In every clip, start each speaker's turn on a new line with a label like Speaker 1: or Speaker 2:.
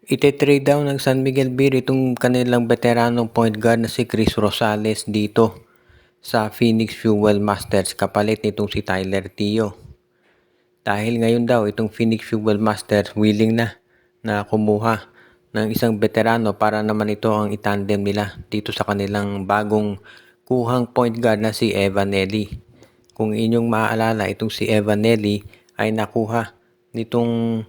Speaker 1: Ite-trade daw ng San Miguel Beer itong kanilang veteranong point guard na si Chris Rosales dito sa Phoenix Fuel Masters kapalit nitong si Tyler Tio. Dahil ngayon daw itong Phoenix Fuel Masters willing na kumuha ng isang veterano para naman ito ang itandem nila dito sa kanilang bagong kuhang point guard na si Evan Nelly. Kung inyong maaalala, itong si Evan Nelly ay nakuha nitong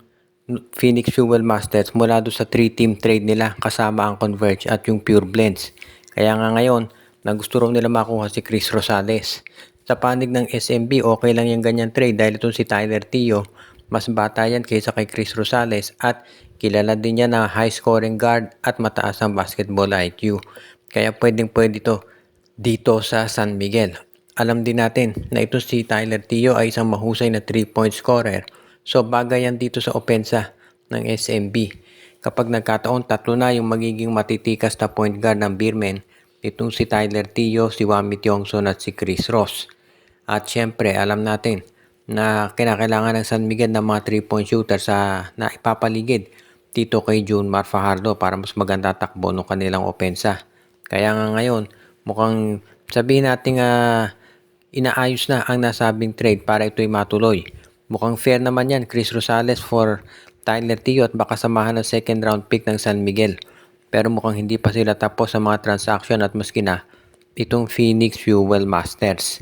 Speaker 1: Phoenix Fuel Masters mula doon sa 3-team trade nila kasama ang Converge at yung Pure Blends. Kaya nga ngayon, na gusto raw nila makuha si Chris Rosales. Sa panig ng SMB, okay lang yung ganyan trade dahil itong si Tyler Tio, mas bata yan kaysa kay Chris Rosales at kilala din niya na high scoring guard at mataas ang basketball IQ. Kaya pwedeng pwede ito dito sa San Miguel. Alam din natin na ito si Tyler Tio ay isang mahusay na 3-point scorer. So bagay yan dito sa opensa ng SMB. Kapag nagkataon, tatlo na yung magiging matitikas na point guard ng Beermen. Itong si Tyler Tio, si Wami Tiongson at si Chris Ross. At syempre, alam natin na kinakailangan ng San Miguel ng mga 3-point shooter na ipapaligid dito kay Junmar Fajardo para mas maganda takbo ng kanilang opensa. Kaya nga ngayon, mukhang sabihin natin inaayos na ang nasabing trade para ito'y matuloy. Mukhang fair naman yan, Chris Rosales for Tyler Tio at baka samahan ng second round pick ng San Miguel. Pero mukhang hindi pa sila tapos sa mga transaction at maski na itong Phoenix Fuel Masters.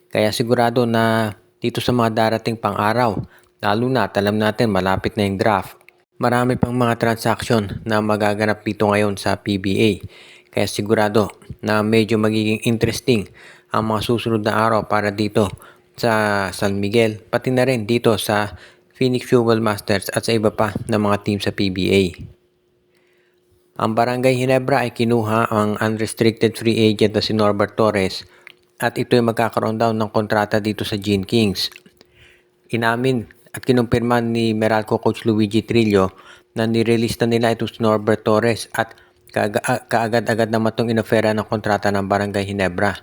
Speaker 1: Kaya sigurado na dito sa mga darating pang araw, lalo na at alam natin malapit na yung draft, marami pang mga transaction na magaganap dito ngayon sa PBA. Kaya sigurado na medyo magiging interesting ang mga susunod na araw para dito sa San Miguel, pati na rin dito sa Phoenix Fuel Masters at sa iba pa na mga team sa PBA. Ang Barangay Ginebra ay kinuha ang unrestricted free agent na si Norbert Torres at ito ay magkakaroon daw ng kontrata dito sa Gene Kings. Inamin at kinumpirma ni Meralco coach Luigi Trillo na nirelease na nila itong si Norbert Torres at kaagad-agad naman itong inofera ng kontrata ng Barangay Ginebra.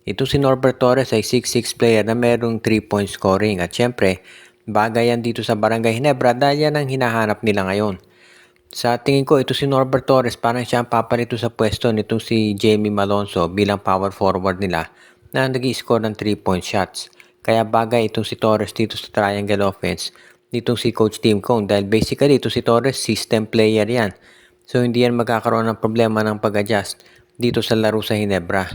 Speaker 1: Ito si Norbert Torres ay 6'6 player na merong 3-point scoring at syempre bagay yan dito sa Barangay Ginebra dahil yan ang hinahanap nila ngayon. Sa tingin ko, ito si Norbert Torres parang siya ang papalito sa pwesto nitong si Jamie Malonzo bilang power forward nila na nag-i-score ng 3-point shots. Kaya bagay itong si Torres dito sa triangle offense nitong si Coach Tim Cone dahil basically ito si Torres system player yan. So hindi yan magkakaroon ng problema ng pag-adjust dito sa laro sa Ginebra.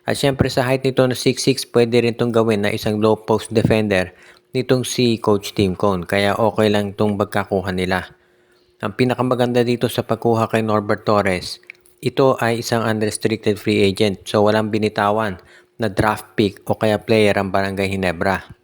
Speaker 1: At syempre sa height nito na 6'6 pwede rin itong gawin na isang low post defender nitong si Coach Tim Cone. Kaya okay lang itong pagkakuha nila. Ang pinakamaganda dito sa pagkuha kay Norbert Torres, ito ay isang unrestricted free agent so walang binitawan na draft pick o kaya player ang Barangay Ginebra.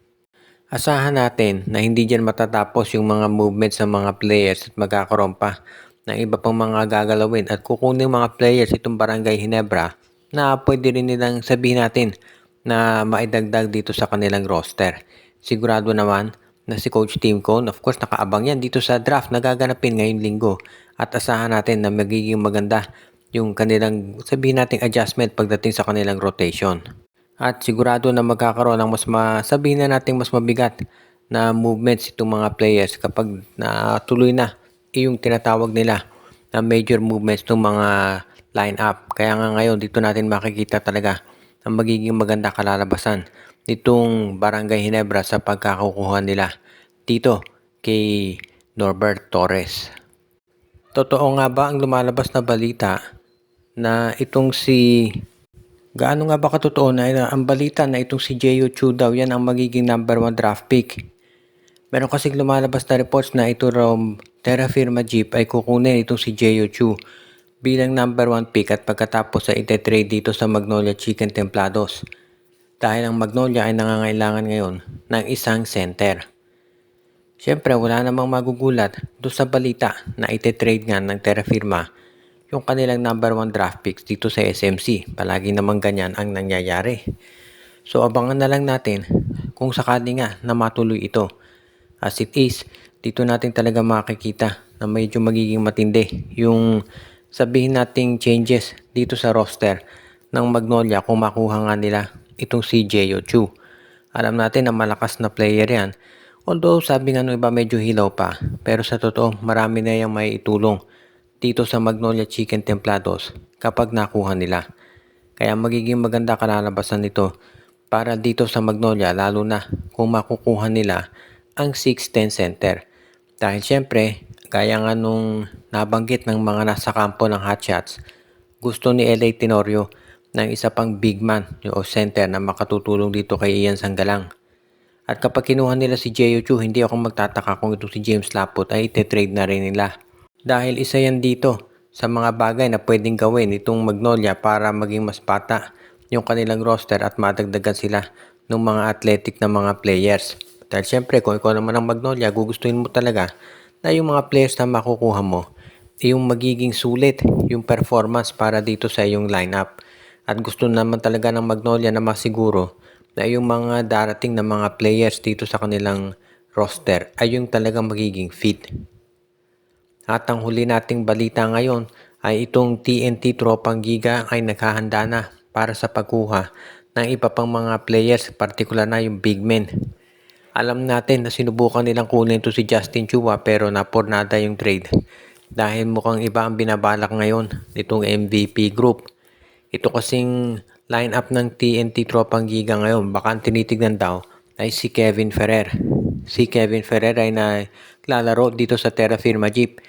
Speaker 1: Asahan natin na hindi dyan matatapos yung mga movements ng mga players at magkakaroon pa ng iba pang mga gagalawin at kukunin mga players itong Barangay Ginebra na pwede rin nilang sabihin natin na maidagdag dito sa kanilang roster. Sigurado naman na si Coach Tim Cone, of course nakaabang yan dito sa draft na gaganapin ngayong linggo at asahan natin na magiging maganda yung kanilang sabihin nating adjustment pagdating sa kanilang rotation. At sigurado na magkakaroon ng sabihin na natin mas mabigat na movements itong mga players kapag natuloy na yung tinatawag nila na major movements ng mga line-up. Kaya nga ngayon dito natin makikita talaga ang magiging maganda kalalabasan nitong Barangay Ginebra sa pagkakukuha nila dito kay Norbert Torres. Totoo nga ba ang lumalabas na balita na itong gaano nga ba katotoo na ang balita na itong si J.O. Chu daw yan ang magiging number 1 draft pick? Meron kasing lumalabas na reports na ito raw Terra Firma Jeep ay kukunin itong si J.O. Chu bilang number 1 pick at pagkatapos sa ite-trade dito sa Magnolia Chicken Templados. Dahil ang Magnolia ay nangangailangan ngayon ng isang center. Siyempre wala namang magugulat doon sa balita na ite-trade nga ng Terra Firma yung kanilang number 1 draft picks dito sa SMC. Palagi namang ganyan ang nangyayari. So abangan na lang natin kung sakali nga na matuloy ito. As it is, dito natin talaga makikita na medyo magiging matindi yung sabihin nating changes dito sa roster ng Magnolia kung makuha nga nila itong si J.O. Chu. Alam natin na malakas na player yan. Although sabi nga nung iba medyo hilaw pa. Pero sa totoo marami na yung may itulong dito sa Magnolia Chicken Templados kapag nakuha nila. Kaya magiging maganda kalalabasan nito para dito sa Magnolia, lalo na kung makukuha nila ang 6-10 center. Dahil syempre, gaya nga nung nabanggit ng mga nasa kampo ng Hotshots, gusto ni LA Tenorio ng isa pang big man o center na makatutulong dito kay Ian Sanggalang. At kapag kinuha nila si Jeyo Chu, hindi ako magtataka kung ito si James Laput ay ite-trade na rin nila. Dahil isa yan dito sa mga bagay na pwedeng gawin itong Magnolia para maging mas bata yung kanilang roster at madagdagan sila ng mga athletic na mga players. Dahil syempre kung ikaw naman ang Magnolia, gugustuhin mo talaga na yung mga players na makukuha mo, yung magiging sulit yung performance para dito sa iyong lineup. At gusto naman talaga ng Magnolia na masiguro na yung mga darating na mga players dito sa kanilang roster ay yung talagang magiging fit. At ang huli nating balita ngayon ay itong TNT Tropang Giga ay naghahanda na para sa pagkuha ng iba pang mga players, partikular na yung big men. Alam natin na sinubukan nilang kunin to si Justin Chua pero napornada yung trade dahil mukhang iba ang binabalak ngayon nitong MVP group. Ito kasing lineup ng TNT Tropang Giga ngayon, baka ang tinitignan daw ay si Kevin Ferrer. Si Kevin Ferrer ay naglalaro dito sa Terra Firma Jeep.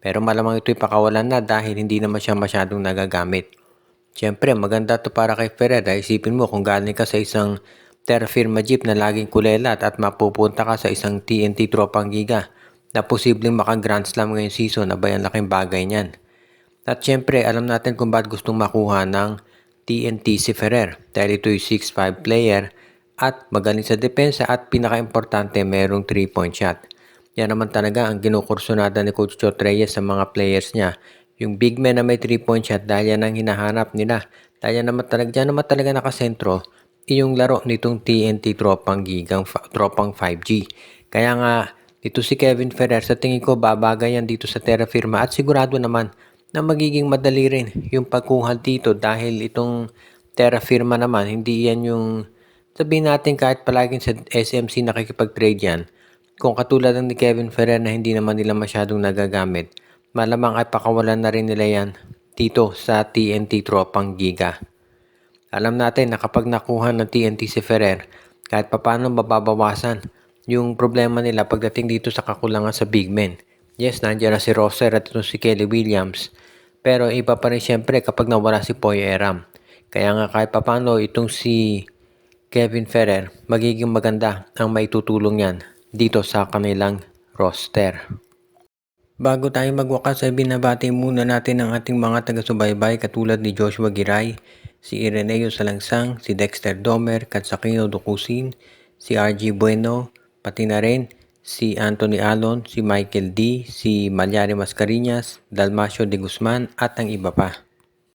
Speaker 1: Pero malamang ito'y pakawalan na dahil hindi naman siya masyadong nagagamit. Siyempre, maganda to para kay Ferrer. Isipin mo kung galing ka sa isang Terra Firma Jeep na laging kulelat at mapupunta ka sa isang TNT Tropang Giga na posibleng maka Grand Slam ngayong season, abay ang laking bagay niyan. At syempre, alam natin kung bakit gustong makuha ng TNT si Ferrer dahil ito'y 6'5 player at magaling sa depensa at pinaka-importante merong 3-point shot. Yan naman talaga ang kinukursunada ni Coach Chot Reyes sa mga players niya. Yung big man na may 3-point shot dahil yan ang hinahanap nila. Dahil yan naman talaga nakasentro yung laro nitong TNT Tropang Gigang, Tropang 5G. Kaya nga, ito si Kevin Ferrer sa tingin ko babagay yan dito sa Terra Firma at sigurado naman na magiging madali rin yung pagkuha dito dahil itong Terra Firma naman, hindi yan yung sabihin natin kahit palaging sa SMC nakikipag-trade yan. Kung katulad ng ni Kevin Ferrer na hindi naman nila masyadong nagagamit, malamang ay pakawalan na rin nila yan dito sa TNT Tropang Giga. Alam natin na kapag nakuha ng TNT si Ferrer, kahit papano mababawasan yung problema nila pagdating dito sa kakulangan sa big men. Yes, nandiyan na si Roser at ito si Kelly Williams. Pero iba pa rin syempre kapag nawala si Poy Eram. Kaya nga kahit papano itong si Kevin Ferrer, magiging maganda ang maitutulong yan dito sa kanilang roster. Bago tayo magwakas ay binabati muna natin ang ating mga taga-subaybay katulad ni Joshua Giray, si Ireneo Salangsang, si Dexter Domer, Katsakino Dukusin, si RG Bueno, pati na rin si Anthony Alon, si Michael D, si Malyari Mascarinas, Dalmacio de Guzman at ang iba pa.